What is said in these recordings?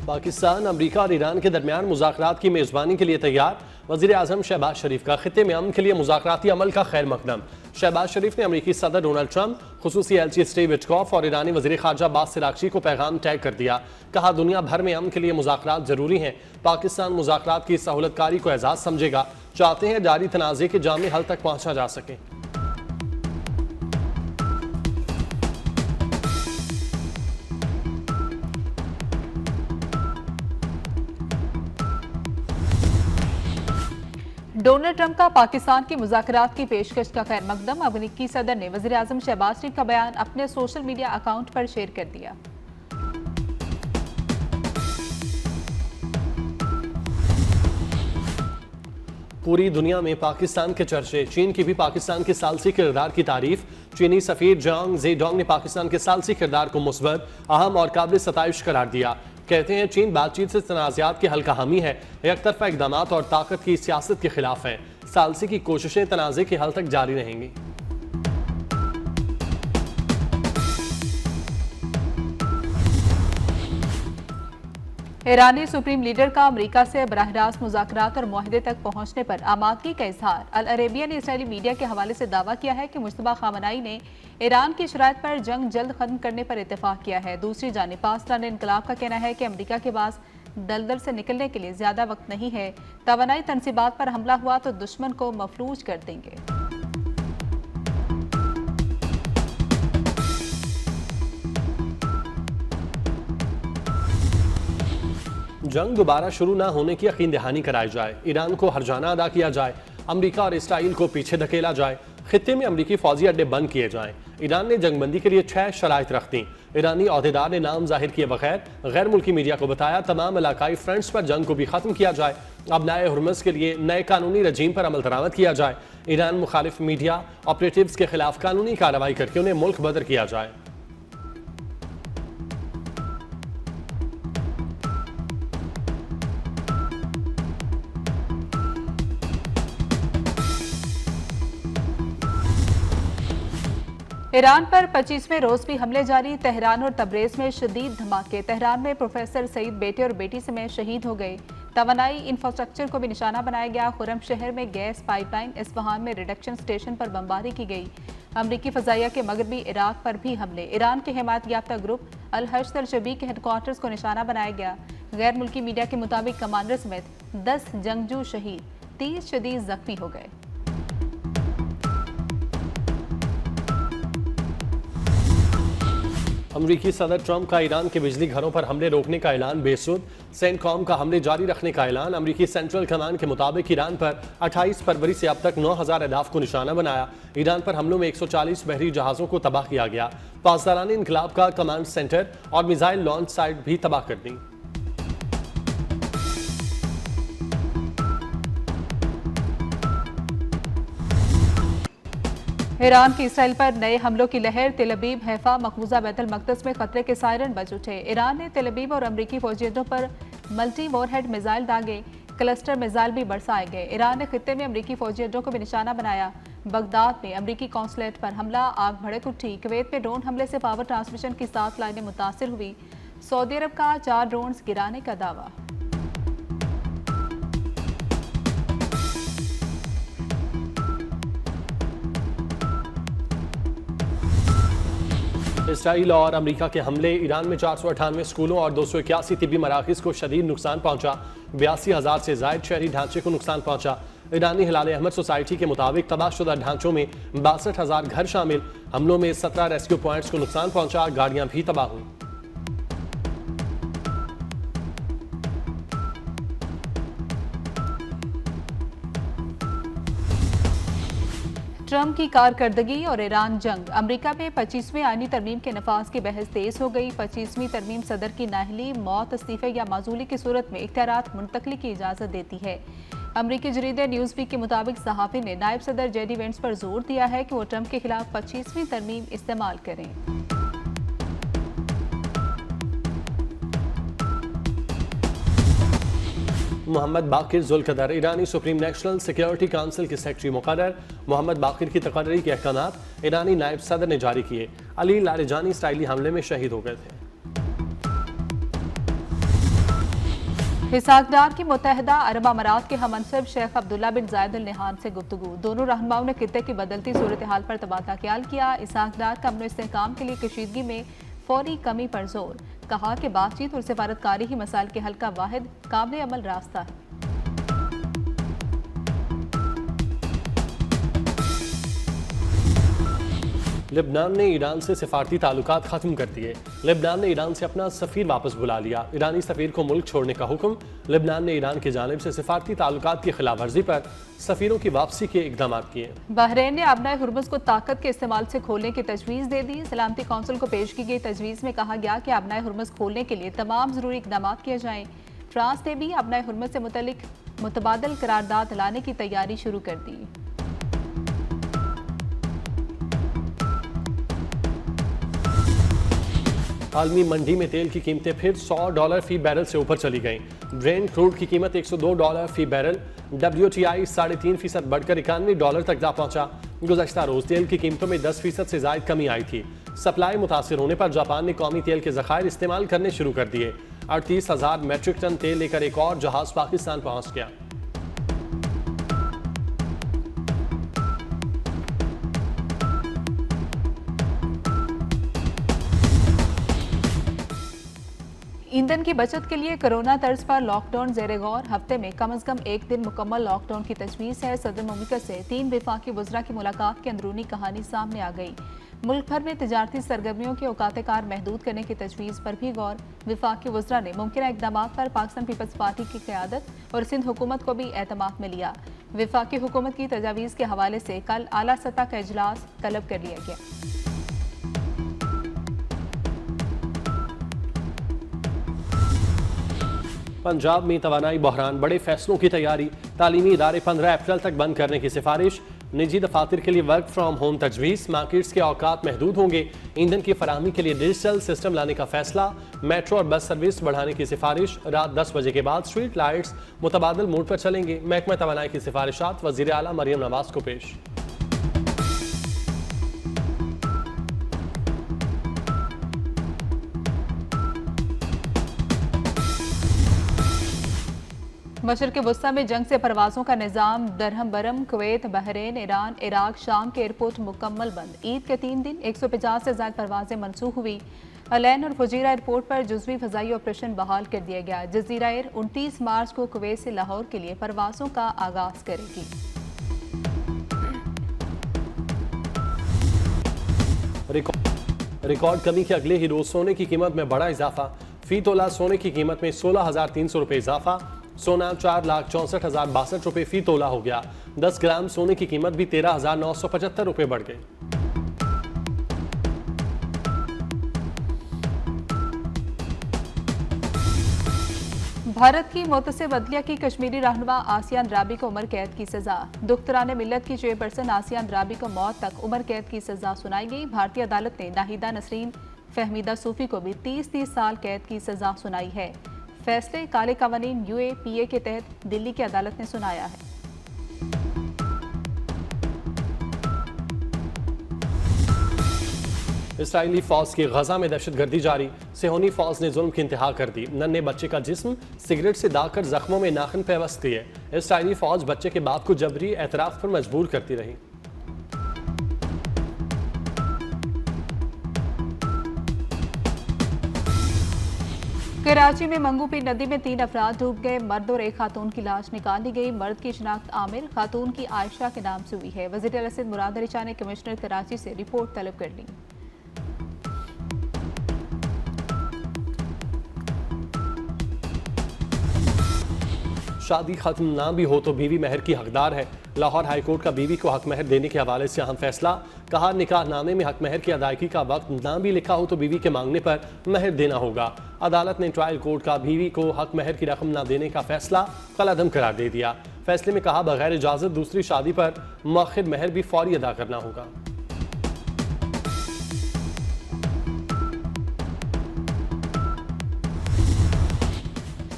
पाकिस्तान, अमरीका और ईरान के दरमियान मुज़ाकरात की मेज़बानी के लिए तैयार। वज़ीर आज़म शहबाज शरीफ का खित्ते में अमन के लिए मुज़ाकराती अमल का खैर मकदम। शहबाज शरीफ ने अमरीकी सदर डोनाल्ड ट्रंप, खुसूसी एलची स्टीव विटकॉफ और ईरानी वज़ीर ख़ारजा अब्बास अराग़ची को पैगाम टैग कर दिया। कहा, दुनिया भर में अमन के लिए मुज़ाकरात ज़रूरी हैं। पाकिस्तान मुज़ाकरात की सहूलतकारी को एजाज़ समझेगा। चाहते हैं जारी तनाज़े के जामी हल तक पहुँचा जा सके। डोनाल्ड ट्रंप का पाकिस्तान की मुज़ाकरात की पेशकश का खैर मकदम। अमरीकी सदर ने वज़ीर आज़म शहबाज शरीफ का बयान अपने सोशल मीडिया अकाउंट पर शेयर कर दिया। पूरी दुनिया में पाकिस्तान के चर्चे। चीन की भी पाकिस्तान के सालसी किरदार की तारीफ। चीनी सफीर जांग जेडोंग ने पाकिस्तान के सालसी किरदार को मुस्बत, अहम और काबिल सताइश करार दिया। कहते हैं, चीन बातचीत से तनाज़ात के हल का हामी है, एक तरफा इक़दामात और ताकत की सियासत के खिलाफ है। सालसी की कोशिशें तनाज़े के हल तक जारी रहेंगी। ईरानी सुप्रीम लीडर का अमरीका से बराह रास्त मुज़ाकरात और मुआहदे तक पहुंचने पर आमादगी का इजहार। अल अरेबिया ने इसराइली मीडिया के हवाले से दावा किया है कि मुश्तबा खामनाई ने ईरान की शराइत पर जंग जल्द खत्म करने पर इत्तेफाक किया है। दूसरी जानिब पाकिस्तान इनकलाब का कहना है कि अमरीका के पास दलदल से निकलने के लिए ज्यादा वक्त नहीं है। तवानाई तनसीबात पर हमला हुआ तो दुश्मन को मफलूज कर देंगे। जंग दोबारा शुरू न होने की यकीन दहानी कराई जाए। ईरान को हर्जाना अदा किया जाए। अमरीका और इसराइल को पीछे धकेला जाए। खित्ते में अमरीकी फौजी अड्डे बंद किए जाएं। ईरान ने जंगबंदी के लिए 6 शराइत रख दी। ईरानी अहदेदार ने नाम जाहिर किए बगैर गैर मुल्की मीडिया को बताया, तमाम इलाकाई फ्रंट्स पर जंग को भी खत्म किया जाए। अब नए हुर्मुज़ के लिए नए कानूनी रजीम पर अमल दरामद किया जाए। ईरान मुखालिफ मीडिया ऑपरेटिव्स के खिलाफ कानूनी कार्रवाई करके उन्हें मुल्क बदर किया जाए। ईरान पर 25वें रोज भी हमले जारी। तेहरान और तबरेज में शदीद धमाके। तेहरान में प्रोफेसर सईद बेटे और बेटी समेत शहीद हो गए। तवानाई इंफ्रास्ट्रक्चर को भी निशाना बनाया गया। खुरम शहर में गैस पाइपलाइन, इस्फहान में रिडक्शन स्टेशन पर बमबारी की गई। अमरीकी फजाइया के मगरबी इराक पर भी हमले। ईरान के हिमायत याफ्ता ग्रुप अल हश्द अल शबी के हेडक्वार्टर्स को निशाना बनाया गया। गैर मुल्की मीडिया के मुताबिक कमांडर समेत 10 जंगजू शहीद, 30 शदीद जख्मी हो गए। अमरीकी सदर ट्रंप का ईरान के बिजली घरों पर हमले रोकने का ऐलान बेसुध। सेंटकॉम का हमले जारी रखने का ऐलान। अमरीकी सेंट्रल कमांड के मुताबिक ईरान पर 28 फरवरी से अब तक 9000 अहदाफ को निशाना बनाया। ईरान पर हमलों में 140 बहरी जहाज़ों को तबाह किया गया। पाकिस्तानी इनकलाब का कमांड सेंटर और मिसाइल लॉन्च साइट भी तबाह कर दी। ईरान की इसराइल पर नए हमलों की लहर। तेल अवीव, हैफा, मकबूजा बैतुल मक़दस में खतरे के सायरन बज उठे। ईरान ने तेल अवीव और अमरीकी फौजी अड्डों पर मल्टी वॉरहेड मिसाइल दागे। क्लस्टर मिसाइल भी बरसाए गए। ईरान ने खित्ते में अमरीकी फौजी अड्डों को भी निशाना बनाया। बगदाद में अमरीकी कौंसलेट पर हमला, आग भड़क उठी। कुवैत में ड्रोन हमले से पावर ट्रांसमिशन की 7 लाइनें मुतासिर हुई। सऊदी अरब का 4 ड्रोन गिराने का दावा। इसराइल और अमरीका के हमले। ईरान में 498 स्कूलों और 281 तिब्बी मराकज़ को शदीद नुकसान पहुंचा। 82,000 से ज़ायद शहरी ढांचे को नुकसान पहुंचा। ईरानी हिलाल अहमद सोसाइटी के मुताबिक तबाहशुदा ढांचों में 62,000 घर शामिल। हमलों में 17 रेस्क्यू पॉइंट्स को नुकसान पहुंचा। गाड़ियां भी तबाह हुई। ट्रंप की कारकर्दगी और ईरान जंग। अमरीका में 25वें आईनी तरमीम के नफाज की बहस तेज हो गई। 25वीं तरमीम सदर की नाहली, मौत, इस्तीफे या माजूली की सूरत में इख्तियारात मुंतकली की इजाज़त देती है। अमरीकी जरीदे न्यूज़वीक के मुताबिक सहाफ़ी ने नायब सदर जेडी वेंस पर जोर दिया है कि वो ट्रंप के खिलाफ 25वीं तरमीम इस्तेमाल करें। मोहम्मद बाकिर जुल्कदर ईरानी सुप्रीम नेशनल सिक्योरिटी काउंसिल के सेक्रेटरी मुकर्रर। मोहम्मद बाकिर की तकर्री के अहकामात ईरानी नायब सदर ने जारी किए। अली लारेजानी इसराइली हमले में शहीद हो गए थे। हिसाकडार की मुत्तहदा अरब अमारात के हमनसब शेख अब्दुल्ला बिन जायद अल नहान से गुफ्तगू। दोनों रहनुमाओं ने खित्ते की बदलती सूरत हाल पर तबादला ख्याल किया। हिसाकडार का अमन इस्तेहकाम के लिए कशीदगी में फौरी कमी पर जोर। कहा कि बातचीत और सिफारतकारी ही मसाइल के हल का वाहिद काबिल अमल रास्ता है। लेबनान ने ईरान से सिफारती ताल्लुकात खत्म कर दिए। लेबनान ने ईरान से अपना सफीर वापस बुला लिया। ईरानी सफीर को मुल्क छोड़ने का हुक्म। लेबनान ने ईरान की जानिब से सिफारती ताल्लुकात की खिलाफ वर्जी पर सफीरों की वापसी के इकदाम किए। बहरीन ने आबनाए हुर्मुज को ताकत के इस्तेमाल से खोलने की तजवीज़ दे दी। सलामती कौंसिल को पेश की गई तजवीज़ में कहा गया कि आबनाए हुर्मुज खोलने के लिए तमाम जरूरी इकदाम किए जाएं। फ्रांस ने भी आबनाए हुर्मुज से मुतल्लिक मुतबादल करारदाद लाने की तैयारी शुरू कर दी। आलमी मंडी में तेल की कीमतें फिर $100 फी बैरल से ऊपर चली गईं। ब्रेंट क्रूड की कीमत $102 फी बैरल। WTI 3.5% बढ़कर $91 तक जा पहुंचा। गुज़श्ता रोज तेल की कीमतों में 10% से ज्यादा कमी आई थी। सप्लाई मुतासिर होने पर जापान ने कौमी तेल के ज़खायर इस्तेमाल करने शुरू कर दिए। 38,000 मैट्रिक टन तेल लेकर एक और जहाज पाकिस्तान पहुंच गया। ईंधन की बचत के लिए कोरोना तर्ज पर लॉकडाउन ज़ेर गौर। हफ्ते में कम अज कम एक दिन मुकम्मल लॉकडाउन की तजवीज़ है। सदर मुमलिकत से 3 वफाकी वज़रा की मुलाकात की अंदरूनी कहानी सामने आ गई। मुल्क भर में तिजारती सरगर्मियों के औकात कार महदूद करने की तजवीज़ पर भी गौर। वफाकी वज़रा ने मुमकिन इकदाम पर पाकिस्तान पीपल्स पार्टी की क़यादत और सिंध हुकूमत को भी एतमाद में लिया। वफाकी हुकूमत की तजावीज़ के हवाले से कल आला सतह का इजलास तलब कर लिया गया। पंजाब में तवानाई बहरान, बड़े फैसलों की तैयारी। तालीमी इदारे 15 अप्रैल तक बंद करने की सिफारिश। निजी दफातर के लिए वर्क फ्राम होम तजवीज़। मार्केट्स के औकात महदूद होंगे। ईंधन की फराहमी के लिए डिजिटल सिस्टम लाने का फैसला। मेट्रो और बस सर्विस बढ़ाने की सिफारिश। रात 10 बजे के बाद स्ट्रीट लाइट्स मुतबादल मोड पर चलेंगे। महकमा तवानाई की सिफारिशात वज़ीर आला मरियम नवाज को पेश। मशरक़ वस्ता में जंग से परवाज़ों का निज़ाम दरहम बरम। कुवैत, बहरीन, ईरान, इराक, शाम के एयरपोर्ट मुकम्मल बंद। ईद के 3 दिन 150 से ज़्यादा परवाज़ें मनसूख हुई। अलैन और फुजीरा एयरपोर्ट पर जुज़वी फ़ज़ाई ऑपरेशन बहाल कर दिया गया। जज़ीरा एयर 29 मार्च को कुवैत से लाहौर के लिए परवाज़ों का आगाज़ करेगी। रिकॉर्ड कमी के अगले ही रोज सोने की कीमत में बड़ा इजाफा। फी तोला सोने की कीमत में 16,300 रुपये इजाफा। सोना 4,64,062 रुपये फी तोला हो गया। 10 ग्राम सोने की कीमत भी 13,975 रुपये बढ़ गई। भारत की मोतसिब अदलिया की कश्मीरी रहनुमा आसिया अंद्राबी को उम्र कैद की सजा। दुख्तरान मिल्लत की चेयरपर्सन आसिया अंद्राबी को मौत तक उम्र कैद की सजा सुनाई गई। भारतीय अदालत ने नाहिदा नसरीन फहमीदा सूफी को भी 30 साल कैद की सजा सुनाई है। फैसले काले कवानीन UAPA के तहत दिल्ली की अदालत ने सुनाया है। इसराइली फौज की गजा में दहशतगर्दी जारी। सेहोनी फौज ने जुल्म की इंतहा कर दी। नन्हे बच्चे का जिस्म सिगरेट से दागकर जख्मों में नाखून पेवस्त किए। इसराइली फौज बच्चे के बाप को जबरी एतराफ पर मजबूर करती रही। कराची में मंगूपी नदी में 3 अफराद डूब गए। मर्द और एक खातून की लाश निकाली गई। मर्द की शिनाख्त आमिर, खातून की आयशा के नाम से हुई है। वज़ीर आला सिंध मुराद अली शाह ने कमिश्नर कराची से रिपोर्ट तलब कर ली। शादी खत्म ना भी हो तो बीवी महर की हकदार है। लाहौर हाईकोर्ट का बीवी को हक महर देने के हवाले से अहम फैसला। कहा, निकाहनामे में हक महर की अदायगी का वक्त ना भी लिखा हो तो बीवी के मांगने पर महर देना होगा। अदालत ने ट्रायल कोर्ट का बीवी को हक महर की रकम ना देने का फैसला कलअदम करार दे दिया। फैसले में कहा, बगैर इजाजत दूसरी शादी पर मौखिर महर भी फौरी अदा करना होगा।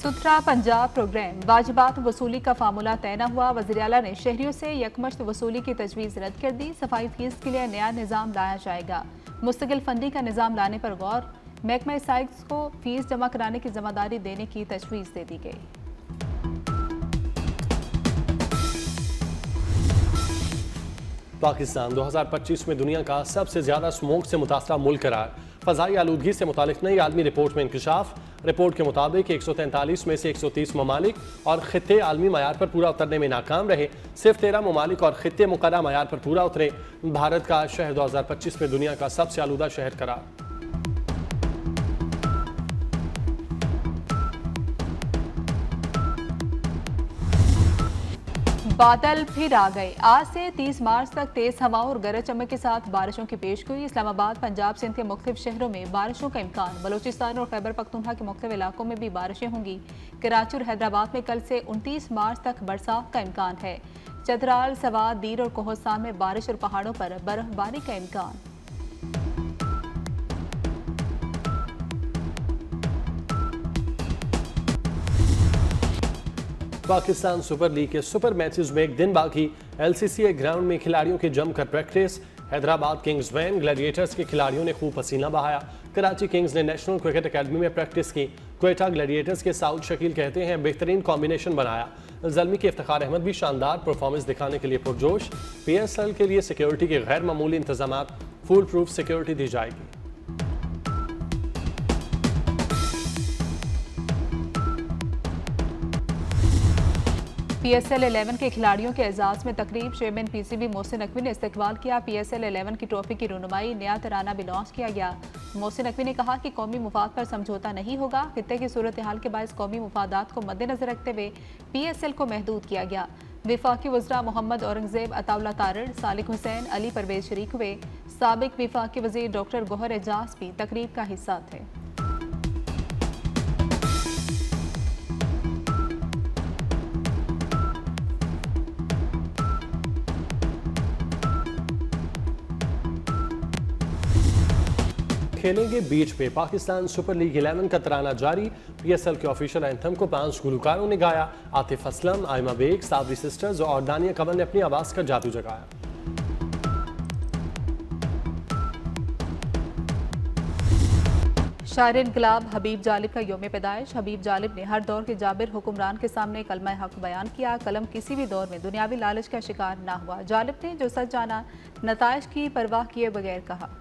सुथरा पंजाब प्रोग्राम वाजिबात वसूली का फार्मूला तय न हुआ। वज़ीर आला ने शहरियों से यकमश्त वसूली की तजवीज़ रद्द कर दी। सफाई फीस के लिए नया निज़ाम लाया जाएगा। मुस्तकिल फंडिंग का निज़ाम लाने पर गौर। महकमा साइक्स को फीस जमा कराने की जिम्मेदारी देने की तजवीज़ दे दी गई। पाकिस्तान 2025 में दुनिया का सबसे ज़्यादा स्मोक से मुतासरा मुल्क करार। फ़ज़ाई आलूदगी से मुतालिक नई आलमी रिपोर्ट में इंकशाफ। रिपोर्ट के मुताबिक 143 में से 130 ममालिक और ख़ित्ते आलमी मयार पर पूरा उतरने में नाकाम रहे। सिर्फ 13 ममालिक और ख़ित्ते मुक़र्रर मयार पर पूरा उतरे। भारत का शहर 2025 में दुनिया का सबसे आलूदा शहर करार। बादल फिर आ गए। आज से 30 मार्च तक तेज हवाओं और गरज चमक के साथ बारिशों की पेशगोई। इस्लामाबाद, पंजाब, सिंध के मुख्तलिफ शहरों में बारिशों का इम्कान। बलूचिस्तान और खैबर पख्तूनख्वा के मुख्तलिफ इलाकों में भी बारिशें होंगी। कराची और हैदराबाद में कल से 29 मार्च तक बरसात का इम्कान है। चतराल, सवात, दीर और कोहस्तान में बारिश और पहाड़ों पर बर्फबारी का इम्कान। पाकिस्तान सुपर लीग के सुपर मैचेस में एक दिन बाकी। LCCA ग्राउंड में खिलाड़ियों की जमकर प्रैक्टिस। हैदराबाद किंग्स वैन ग्लैडिएटर्स के खिलाड़ियों ने खूब पसीना बहाया। कराची किंग्स ने नेशनल क्रिकेट अकेडमी में प्रैक्टिस की। क्वेटा ग्लैडिएटर्स के साउथ शकील कहते हैं बेहतरीन कॉम्बिनेशन बनाया। ज़ल्मी के इफ्तिखार अहमद भी शानदार परफॉर्मेंस दिखाने के लिए पुरजोश। PSL के लिए सिक्योरिटी के गैर मामूली इंतजाम, फुल प्रूफ सिक्योरिटी दी जाएगी। PSL 11 के खिलाड़ियों के एजाज में तकरीब। चेयरमैन PCB मोहसिन नकवी ने इस्तकबाल किया। PSL 11 की ट्रॉफी की रुनुमाई, नया तराना भी लॉन्च किया गया। मोहसिन नकवी ने कहा कि कौमी मुफाद पर समझौता नहीं होगा। खित्ते की सूरत हाल के बायस कौमी मुफादात को मद्देनजर रखते हुए PSL को महदूद किया गया। विफाकी वज़रा मोहम्मद औरंगजेब अताउल्ला तारड़, सालिक हुसैन, अली परवेज शरीक हुए। साबिक विफाकी वज़ीर डॉक्टर गौहर एजाज भी तकरीब का हिस्सा थे। खेलेंगे बीच पे। पाकिस्तान सुपर लीग 11 का तराना जारी। PSL के ऑफिशियल एंथम को 5 गुलकारों ने गाया। आतिफ असलम, आयमा बेग, साबरी सिस्टर्स और दानिया कंवल ने अपनी आवाज़ का जादू जगाया। शायर इनकलाब हबीब जालिब का यौम पैदाइश। हबीब जालिब ने हर दौर के जाबिर हुक्मरान के सामने कलमा हक बयान किया। कलम किसी भी दौर में दुनियावी लालच का शिकार ना हुआ। जालिब ने जो सच जाना, नताइज की परवाह किए बगैर कहा।